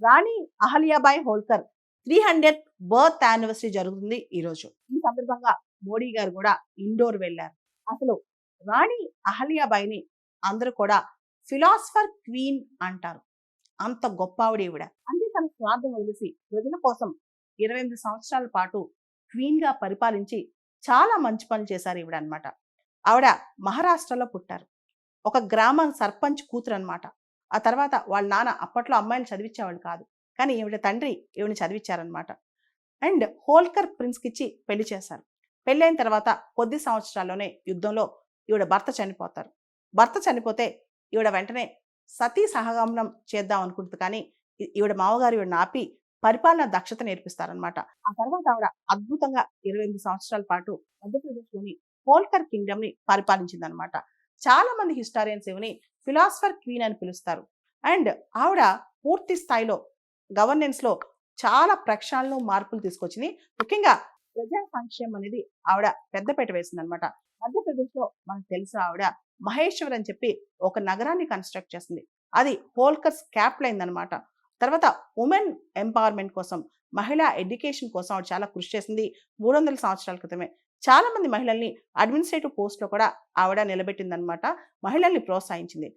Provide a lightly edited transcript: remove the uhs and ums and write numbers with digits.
రాణి Ahilyabai Holkar 300th birth anniversary జరుగుతుంది ఈరోజు. ఈ సందర్భంగా మోడీ గారు కూడా ఇండోర్ వెళ్ళారు. అసలు రాణి అహల్యాబాయిని అందరూ కూడా ఫిలాసఫర్ క్వీన్ అంటారు. అంత గొప్ప ఆవిడ ఈవిడ. అంటే తన స్వార్థం వదిలేసి ప్రజల కోసం 28 సంవత్సరాల పాటు క్వీన్ గా పరిపాలించి చాలా మంచి పనులు చేశారు ఈవిడ అనమాట. ఆవిడ మహారాష్ట్రలో పుట్టారు. ఒక గ్రామ సర్పంచ్ కూతురు అనమాట. ఆ తర్వాత వాళ్ళ నాన్న అప్పట్లో అమ్మాయిని చదివించేవాళ్ళు కాదు. కానీ ఈవిడ తండ్రి ఈవిని చదివించారనమాట. అండ్ హోల్కర్ ప్రిన్స్కి ఇచ్చి పెళ్లి చేశారు. పెళ్ళైన తర్వాత కొద్ది సంవత్సరాల్లోనే యుద్ధంలో ఈవిడ భర్త చనిపోతారు. భర్త చనిపోతే ఈవిడ వెంటనే సతీ సహగమనం చేద్దాం అనుకుంటుంది. కానీ ఈవిడ మామగారు ఈవిడ ఆపి పరిపాలన దక్షత నేర్పిస్తారనమాట. ఆ తర్వాత ఆవిడ అద్భుతంగా 28 సంవత్సరాల పాటు మధ్యప్రదేశ్లోని హోల్కర్ కింగ్డమ్ ని పరిపాలించిందనమాట. చాలా మంది హిస్టారియన్స్ ఈవిని ఫిలాసఫర్ క్వీన్ అని పిలుస్తారు. అండ్ ఆవిడ పూర్తి స్థాయిలో గవర్నెన్స్ లో చాలా ప్రక్షాళనలు మార్పులు తీసుకొచ్చింది. ముఖ్యంగా ప్రజా సంక్షేమం అనేది ఆవిడ పెద్దపీట వేసింది అనమాట. మధ్యప్రదేశ్ లో మనకు తెలుసు ఆవిడ మహేశ్వర్ అని చెప్పి ఒక నగరాన్ని కన్స్ట్రక్ట్ చేసింది. అది హోల్కర్స్ క్యాపిటల్ అయిందనమాట. తర్వాత ఉమెన్ ఎంపవర్మెంట్ కోసం, మహిళా ఎడ్యుకేషన్ కోసం ఆవిడ చాలా కృషి చేసింది. 300 సంవత్సరాల క్రితమే చాలా మంది మహిళల్ని అడ్మినిస్ట్రేటివ్ పోస్ట్ లో కూడా ఆవిడ నిలబెట్టిందనమాట. మహిళల్ని ప్రోత్సహించింది.